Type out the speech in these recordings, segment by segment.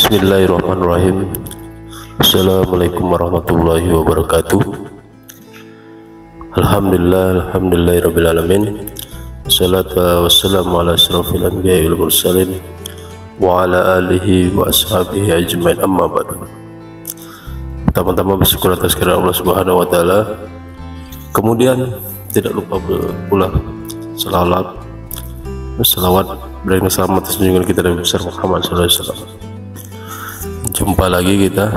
Bismillahirrahmanirrahim. Assalamualaikum warahmatullahi wabarakatuh. Alhamdulillahirrabbilalamin. Wassalatu wassalamu ala asrafil anbiya'i wal mursalin wa ala alihi wa ashabihi ajmain, amma ba'du. Pertama-tama bersyukur atas kehadirat Allah Subhanahu wa taala. Kemudian tidak lupa pula selawat berikan selamat atas junjungan kita Nabi besar Muhammad sallallahu alaihi wasallam. Jumpa lagi kita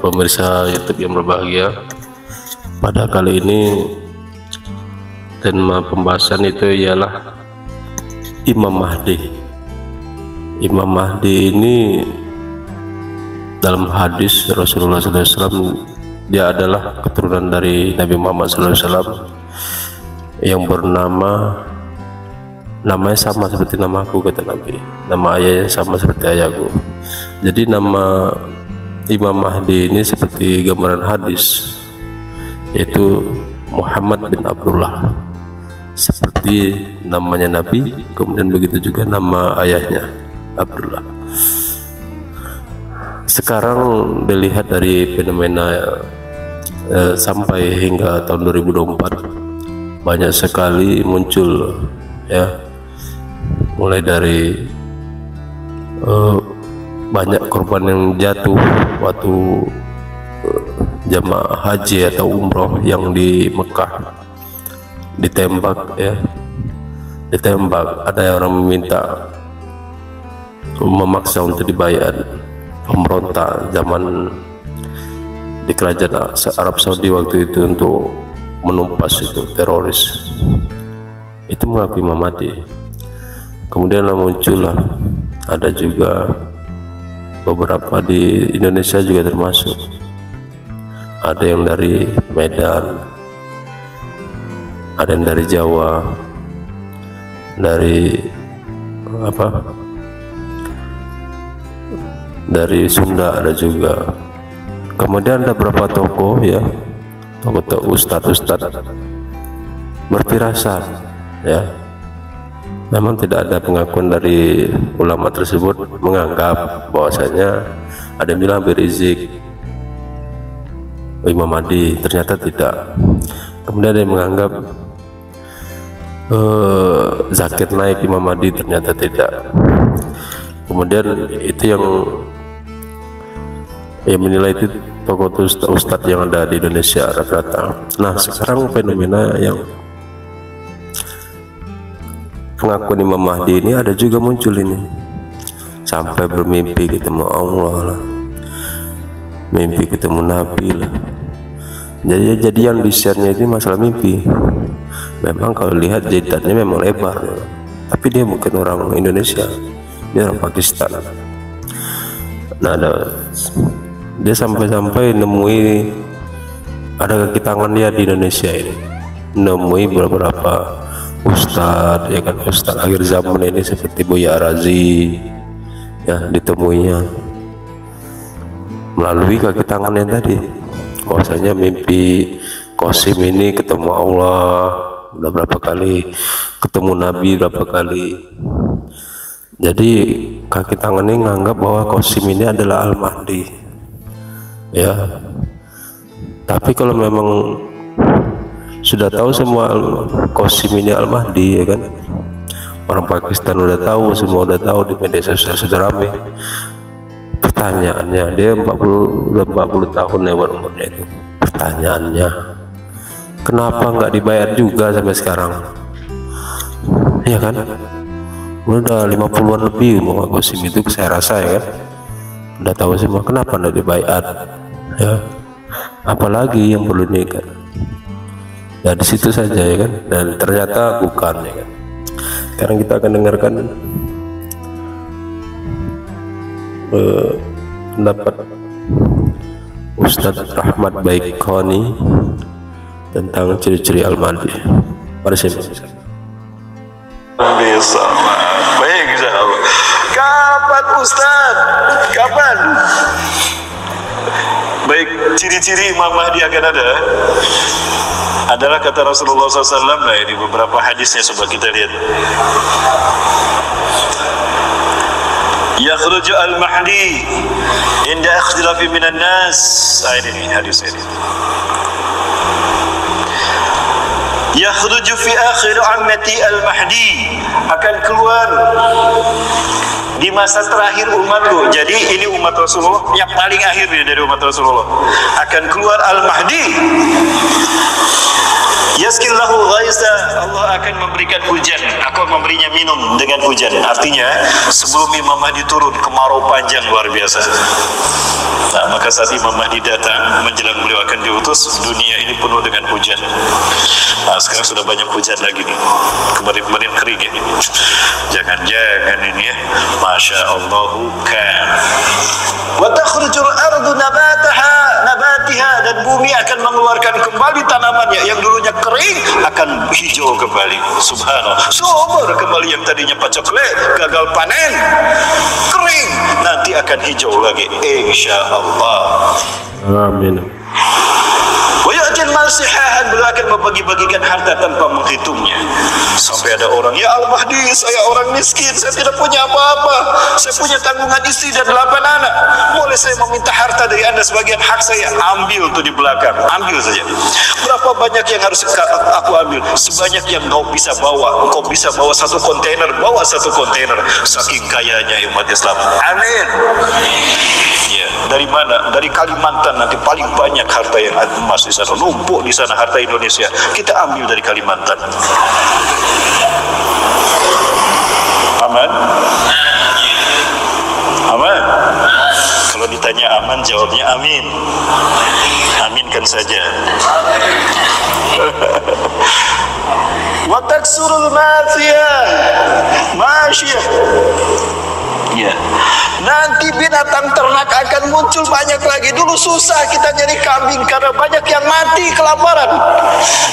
pemirsa YouTube yang berbahagia. Pada kali ini tema pembahasan itu ialah Imam Mahdi. Imam Mahdi ini dalam hadis Rasulullah SAW, dia adalah keturunan dari Nabi Muhammad SAW yang namanya sama seperti namaku, kata Nabi. Nama ayahnya sama seperti ayahku. Jadi nama Imam Mahdi ini seperti gambaran hadis, yaitu Muhammad bin Abdullah, seperti namanya Nabi. Kemudian begitu juga nama ayahnya, Abdullah. Sekarang dilihat dari fenomena sampai hingga tahun 2024 banyak sekali muncul, ya, mulai dari banyak korban yang jatuh waktu jamaah haji atau umroh yang di Mekah, ditembak, ya, ditembak. Ada orang meminta, memaksa untuk dibayar, pemberontak zaman di kerajaan Arab Saudi waktu itu untuk menumpas itu teroris. Itu mengakui Imam Mahdi. Kemudian muncullah, ada juga beberapa di Indonesia juga termasuk, ada yang dari Medan, ada yang dari Jawa, dari dari Sunda ada juga. Kemudian ada beberapa tokoh, ya, tokoh ustadz berfirasat, ya. Memang tidak ada pengakuan dari ulama tersebut menganggap bahwasanya ada yang bilang Rizik Imam Mahdi, ternyata tidak. Kemudian ada yang menganggap Zakir Naik Imam Mahdi, ternyata tidak. Kemudian itu yang menilai itu tokoh ustadz yang ada di Indonesia rata-rata. Nah, sekarang fenomena yang pengakuan Imam Mahdi ini ada juga muncul ini, sampai bermimpi ketemu Allah lah, mimpi ketemu Nabi lah. Jadi yang di-share-nya ini masalah mimpi. Memang kalau lihat jahitannya memang lebar, ya, tapi dia bukan orang Indonesia, dia orang Pakistan. Nah, dia sampai nemui, ada kaki tangan dia di Indonesia ini, nemui beberapa ustadz, ya kan, ustadz akhir zaman ini seperti Buya Arazi, ya, ditemuinya melalui kaki tangannya tadi, bahwasanya mimpi Qasim ini ketemu Allah udah berapa kali, ketemu Nabi berapa kali. Jadi kaki tangan ini nganggap bahwa Qasim ini adalah Al-Mahdi, ya. Tapi kalau memang sudah tahu semua Qasim ini Al-Mahdi, ya kan, orang Pakistan udah tahu, semua udah tahu, di media sosial sudah ramai. Pertanyaannya, dia 40 tahun lewat umurnya itu. Pertanyaannya, kenapa nggak dibayar juga sampai sekarang, ya kan? Udah 50-an lebih umur Qasim itu, saya rasa, ya kan, udah tahu semua, kenapa nggak dibayar, ya? Apalagi yang perlu nikah. Ya di situ saja, ya kan, dan ternyata bukan, ya kan. Sekarang kita akan dengarkan pendapat Ustadz Rahmat Baiqoni tentang ciri-ciri Al-Mahdi. Pada siapa? Baik, insyaallah. Kapan Ustadz? Kapan? Baik, ciri-ciri Imam Mahdi akan ada adalah kata Rasulullah SAW. Nah, ini beberapa hadisnya, coba kita lihat. yakhruju al-mahdi inda ikhtilafi minan nas. Ini hadis ini. Yakhruju fi akhir ummati al-mahdi, akan keluar di masa terakhir umatku. Jadi ini umat Rasulullah yang paling akhir dari umat Rasulullah. Akan keluar al-mahdi. Yaskillahu ghaisa, Allah akan memberikan hujan, aku memberinya minum dengan hujan. Artinya sebelum Imam Mahdi turun, kemarau panjang luar biasa. Nah, maka saat Imam Mahdi datang menjelang beliau akan diutus, dunia ini penuh dengan hujan. Nah, sekarang sudah banyak hujan lagi nih. Kemarin-kemarin kering ya. Jangan-jangan ini ya, Masya Allah kan. Wa takhrujul ardu nabataha dan bumi akan mengeluarkan kembali tanamannya yang dulunya kering akan hijau kembali. Subhanallah, subur kembali yang tadinya pacoklet, gagal panen, kering, nanti akan hijau lagi insyaallah. Amin. Wayatin masihahan, beliau akan membagi-bagikan harta tanpa menghitungnya. Sampai ada orang, ya Al-Mahdi, saya orang miskin, saya tidak punya apa-apa, saya punya tanggungan istri dan 8 anak, boleh saya meminta harta dari anda sebagian hak saya? Ambil tuh di belakang, ambil saja. Berapa banyak yang harus aku ambil? Sebanyak yang kau bisa bawa. Kau bisa bawa 1 kontainer, bawa 1 kontainer. Saking kayanya umat Islam. Amin. Ya, dari mana? Dari Kalimantan nanti paling banyak harta yang emas di sana, numpuk di sana harta Indonesia. Kita ambil dari Kalimantan. Aman? Aman? Kalau ditanya aman, jawabnya amin. Aminkan saja. Wa taksurul mafiyah, masyiyah. Ya. Nanti binatang ternak akan muncul banyak lagi. Dulu susah kita nyari kambing karena banyak yang mati kelaparan.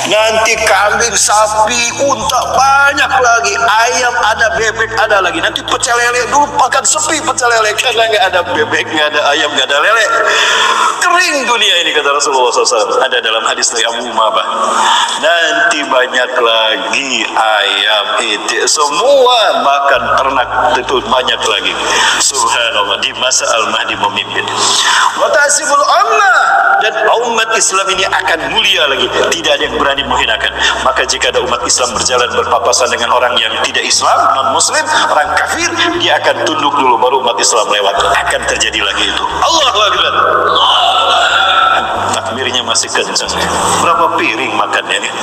Nanti kambing, sapi, unta banyak lagi. Ayam ada, bebek ada lagi. Nanti pecel lele, dulu makan sepi pecel lele karena nggak ada bebek, nggak ada ayam, nggak ada lele. Kering dunia ini, kata Rasulullah SAW. Ada dalam hadis dari Abu Umamah. Nanti banyak lagi ayam, itu semua makan ternak itu banyak lagi. Subhanallah, di masa Al-Mahdi memimpin. Wa ta'zimul ummah, dan umat Islam ini akan mulia lagi, tidak ada yang berani menghinakan. Maka jika ada umat Islam berjalan berpapasan dengan orang yang tidak Islam, non muslim, orang kafir, dia akan tunduk dulu baru umat Islam lewat. Akan terjadi lagi itu. Allahu Akbar. Takbirnya masih kencang. Berapa piring makannya nih?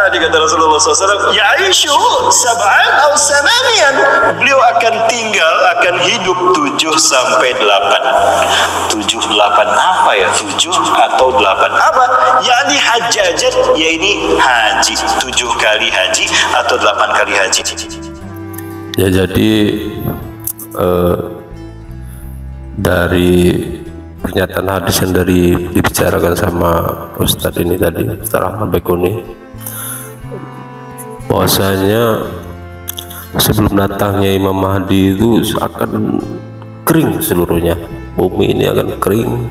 Dikata Rasulullah SAW, ya'ishu sab'an aw samanian, beliau akan tinggal, akan hidup 7 sampai 8. 7, 8 apa ya? 7 atau 8 apa? Yani hajjajat, ya ini haji, 7 kali haji atau 8 kali haji. Ya, jadi dari pernyataan hadis yang dibicarakan sama Ustadz ini tadi, Ustadz Ahmad Baikuni, bahwasanya sebelum datangnya Imam Mahdi itu akan kering seluruhnya, bumi ini akan kering,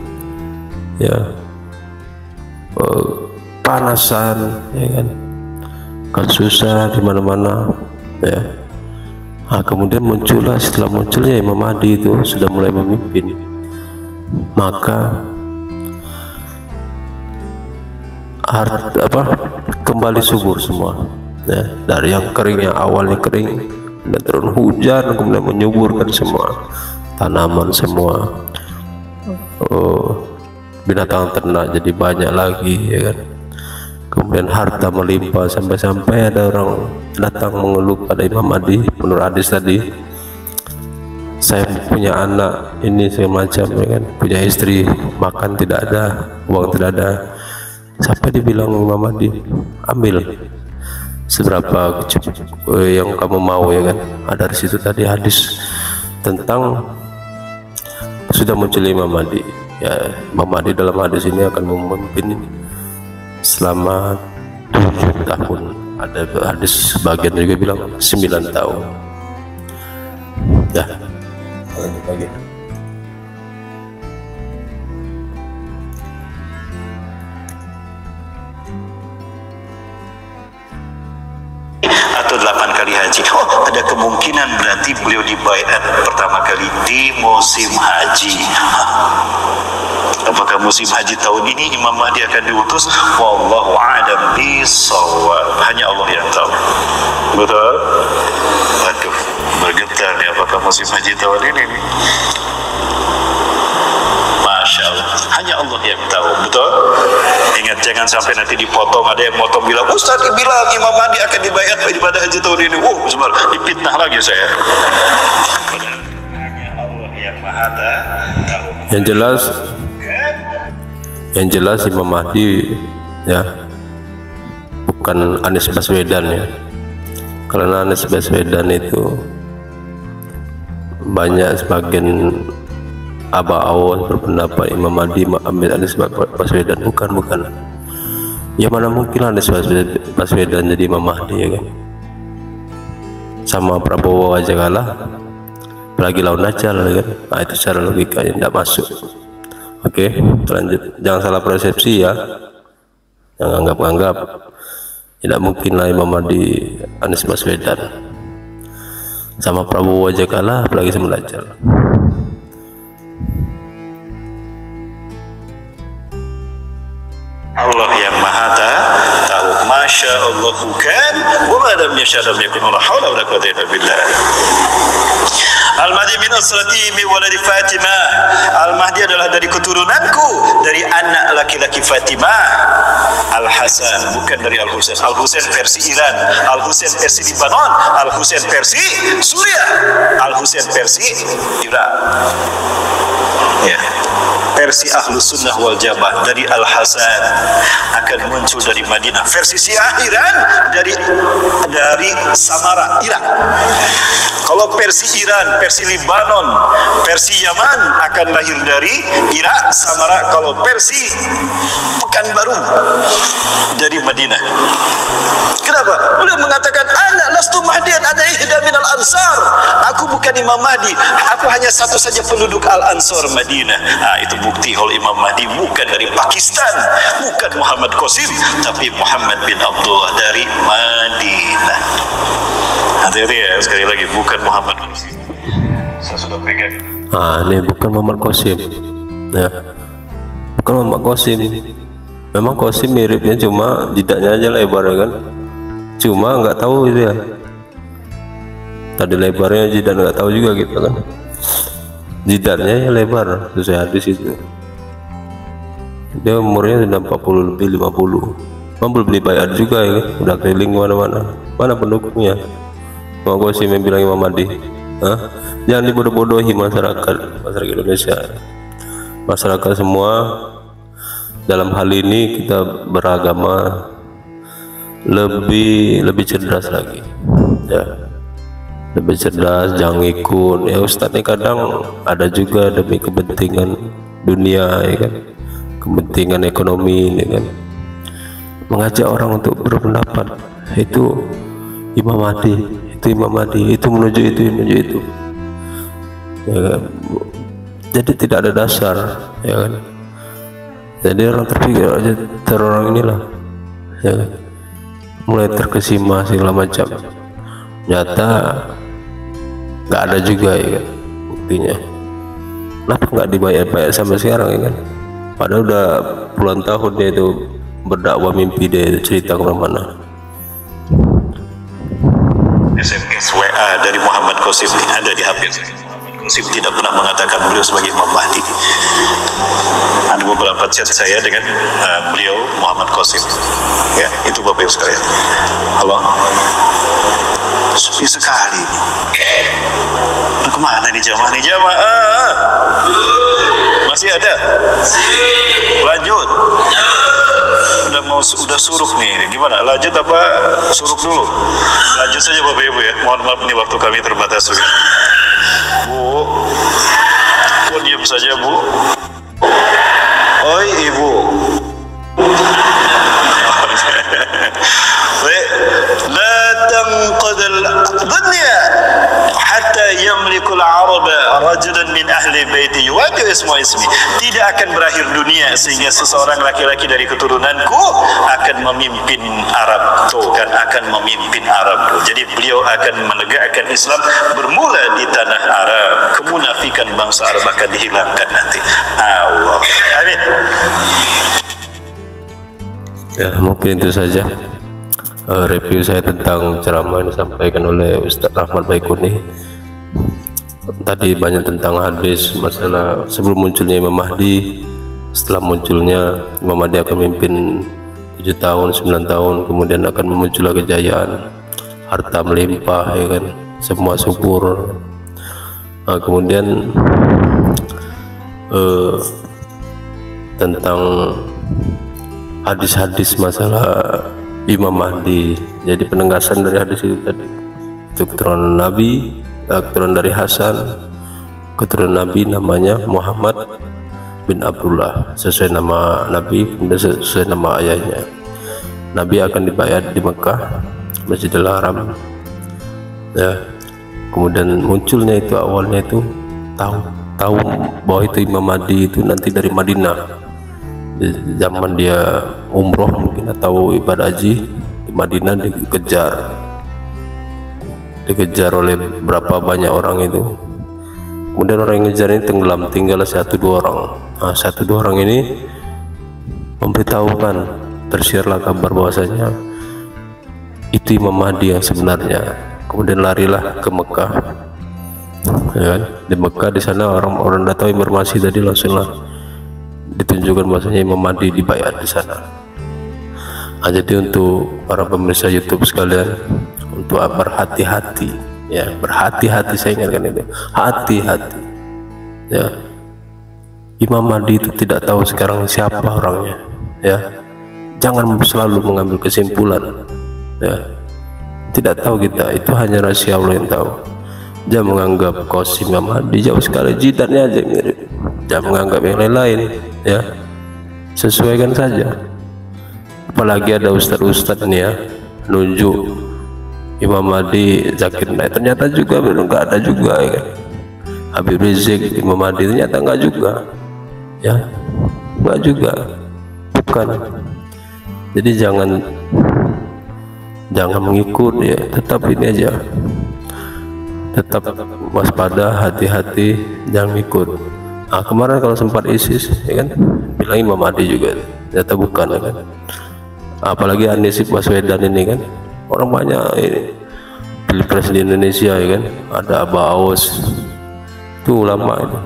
ya, panasan, ya kan, kan susah di mana-mana, ya. Nah, kemudian muncullah, setelah munculnya Imam Mahdi itu sudah mulai memimpin, maka kembali subur semua. Ya, dari yang kering, yang awalnya kering, dan turun hujan, kemudian menyuburkan semua tanaman, semua binatang ternak jadi banyak lagi, ya kan. Kemudian harta melimpah, sampai-sampai ada orang datang mengeluh pada Imam Mahdi menurut hadis tadi, saya punya anak ini segala macam, ya kan, punya istri, makan tidak ada, uang tidak ada. Sampai dibilang Imam Mahdi, ambil seberapa yang kamu mau, ya kan. Ada di situ tadi hadis tentang sudah muncul Imam Mahdi, ya. Imam Mahdi dalam hadis ini akan memimpin selama 7 tahun. Ada hadis sebagian juga bilang 9 tahun. Ya, lanjut lagi. Atau atau 8 kali haji. Oh, ada kemungkinan berarti beliau dibaiat pertama kali di musim haji. Apakah musim haji tahun ini Imam Mahdi akan diutus? Wallahu a'lam bishawab. Hanya Allah yang tahu. Betul? Aduh, bergetar nih, apakah musim haji tahun ini nih? Masya Allah, hanya Allah yang tahu. Betul? Ingat, jangan sampai nanti dipotong. Ada yang motong bilang, Ustaz bilang Imam Mahdi akan dibayar pada haji tahun ini. Sebenarnya dipitnah lagi saya. Hanya Allah yang maha tahu. Yang jelas Imam Mahdi ya bukan Anies Baswedan ya. Karena Anies Baswedan itu banyak sebagian Aba-Awas berpendapat Imam Mahdi ambil Anies Baswedan. Bukan. Ya mana mungkin Anies Baswedan jadi Imam Mahdi ya kan. Sama Prabowo aja kalah, apalagi lawan Nacal ya kan. Nah, itu secara logika yang tidak masuk. Oke, lanjut. Jangan salah persepsi ya. Jangan anggap-anggap. Tidak mungkin lah Imam Mahdi Anies Baswedan. Sama Prabowo aja kalah, apalagi sama Nacal. Allah yang maha tahu. Masya Allah kan, wa ma lam yasha lam yakun, la haula wala quwwata illa billah. Al-Mahdi min asrati min waladi Fatimah. Al-Mahdi adalah dari keturunanku, dari anak laki-laki Fatimah. Al-Hasan, bukan dari Al-Husain. Al-Husain versi Iran, Al-Husain versi Libanon, Al-Husain versi Suriah, Al-Husain versi Irak. Ya, versi Ahlus Sunnah wal Jamaah dari Al-Hasan akan muncul dari Madinah. Versi Syiah Iran dari Samara, Irak. Kalau versi Iran, versi Libanon, versi Yaman akan lahir dari Irak, Samara. Kalau versi Pekanbaru dari Madinah. Kenapa? Beliau mengatakan, "Ana lastu mahdian, ana ihda minal ansar." Aku bukan Imam Mahdi, aku hanya satu saja penduduk Al-Ansar Madinah. Nah, itu bukti kalau Imam Mahdi bukan dari Pakistan, bukan Muhammad Qasim, tapi Muhammad bin Abdullah dari Madinah. Hati-hati ya, sekali lagi, bukan Muhammad Qasim. Saya sudah pegang. Ini bukan Muhammad Qasim ya, bukan Muhammad Qasim. Memang Qasim miripnya, cuma jidatnya aja lebar kan, cuma nggak tahu itu ya, tadi lebarnya jidat nggak tahu juga gitu kan, jidatnya ya lebar sesuai hadis itu. Dia umurnya sudah 40 lebih 50, belum beli bayar juga ya kan? Udah keliling mana pendukungnya. Mau Qasim yang bilang Imam Mahdi. Jangan dibodoh-bodohi masyarakat Indonesia, masyarakat semua. Dalam hal ini kita beragama lebih cerdas lagi ya, lebih cerdas, jangan ikut ya. Ustadz ini kadang ada juga demi kepentingan dunia ya kan, kepentingan ekonomi ya kan, mengajak orang untuk berpendapat itu Imam Mahdi, itu Imam Mahdi, itu menuju itu ya kan? Jadi tidak ada dasar ya kan. Jadi orang terpikir aja terorang inilah ya kan? Mulai terkesima segala macam, nyata nggak ada juga ya kan buktinya. Kenapa nggak dibayar sampai sekarang ya kan, padahal udah puluhan tahun dia itu berdakwah, mimpi dia itu cerita kemana-mana. SMS WA dari Muhammad Qasim ada di HP saya. Qasim tidak pernah mengatakan beliau sebagai Imam Mahdi. Ada beberapa chat saya dengan beliau Muhammad Qasim. Ya, itu Bapak Ibu sekalian. Halo. Sepi sekali. Kemana nih jamaah? Masih ada? Lanjut. Udah suruk nih. Gimana? Lanjut apa suruk dulu? Lanjut saja Bapak Ibu ya. Mohon maaf nih, waktu kami terbatas juga. Bu, diam saja Bu. Oi Ibu. لا تنقض الدنيا حتى يملك العرب رجلا من أهل ahli baiti yuwaddi'u ismu ismi, tidak akan berakhir dunia sehingga seseorang laki-laki dari keturunanku akan memimpin Arab, kan akan memimpin Arab. Jadi beliau akan menegakkan Islam bermula di tanah Arab, kemunafikan bangsa Arab akan dihilangkan nanti. Allah, amin. Ya, mungkin itu saja review saya tentang ceramah yang disampaikan oleh Ustaz Rahmat Baikuni. Tadi banyak tentang hadis masalah sebelum munculnya Imam Mahdi, setelah munculnya Imam Mahdi akan memimpin 7 tahun, 9 tahun, kemudian akan memuncul kejayaan, harta melimpah, ya kan, semua subur. Nah, kemudian tentang hadis-hadis masalah Imam Mahdi, jadi penegasan dari hadis itu tadi, itu keturunan Nabi, keturunan dari Hasan, keturunan Nabi namanya Muhammad bin Abdullah, sesuai nama Nabi, kemudian sesuai nama ayahnya. Nabi akan dibayar di Mekah, Masjidil Haram, ya. Kemudian munculnya itu awalnya itu tahu bahwa itu Imam Mahdi itu nanti dari Madinah, di zaman dia umroh mungkin atau ibadah haji di Madinah, dikejar oleh berapa banyak orang itu. Kemudian orang yang ngejar ini tenggelam, tinggal 1-2 orang. Nah, 1-2 orang ini memberitahukan, tersiarlah kabar bahwasanya itu Imam Mahdi yang sebenarnya. Kemudian larilah ke Mekah, ya kan? Di Mekah, di sana orang-orang datang informasi tadi, langsunglah ditunjukkan bahwasanya Imam Mahdi dibayar di sana. Nah, jadi untuk para pemirsa YouTube sekalian, untuk berhati-hati, ya, berhati-hati, saya ingatkan itu, hati-hati, ya. Imam Mahdi itu tidak tahu sekarang siapa orangnya, ya. Jangan selalu mengambil kesimpulan, ya. Tidak tahu kita, itu hanya rahasia Allah yang tahu. Jangan menganggap kos Imam Mahdi jauh sekali, jidatnya aja mirip. Jangan menganggap yang lain-lain, ya. Sesuaikan saja. Apalagi ada ustadz-ustadz nih, ya, nunjuk Imam Mahdi Zakir Naik, ternyata juga nggak ada juga, ya kan. Habib Rizik Imam Mahdi ternyata nggak juga, ya, nggak juga, bukan. Jadi jangan mengikut, ya, tetap ini aja, tetap waspada, hati-hati, jangan ikut. Nah, kemarin kalau sempat ISIS, ya kan, bilang Imam Mahdi juga, ternyata bukan, ya kan. Apalagi Anies Baswedan ini kan, orang banyak ini pilpres di Indonesia, ya kan, ada Abah Aos itu ulama itu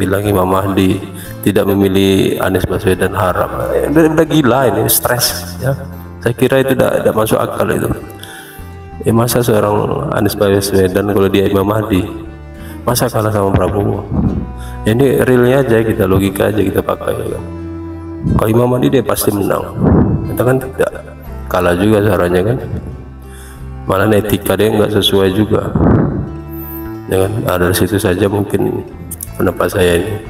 bilang Imam Mahdi tidak memilih Anies Baswedan haram. Udah gila ini, stres, ya. Saya kira itu tidak masuk akal itu. Masa seorang Anies Baswedan kalau dia Imam Mahdi, masa kalah sama Prabowo? Ini realnya aja, kita logika aja kita pakai, ya kan. Kalau Imam Mahdi dia pasti menang, kita kan tidak, kalah juga suaranya kan. Malah etika dia nggak sesuai juga, ya kan. Ada di situ saja mungkin pendapat saya ini.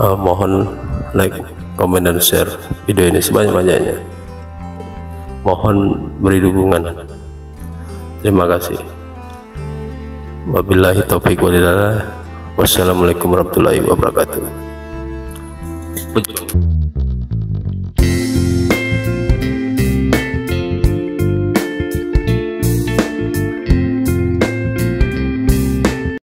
Mohon like, comment, dan share video ini sebanyak-banyaknya. Mohon beri dukungan. Terima kasih. Wabillahi taufiq walhidayah. Wassalamualaikum warahmatullahi wabarakatuh.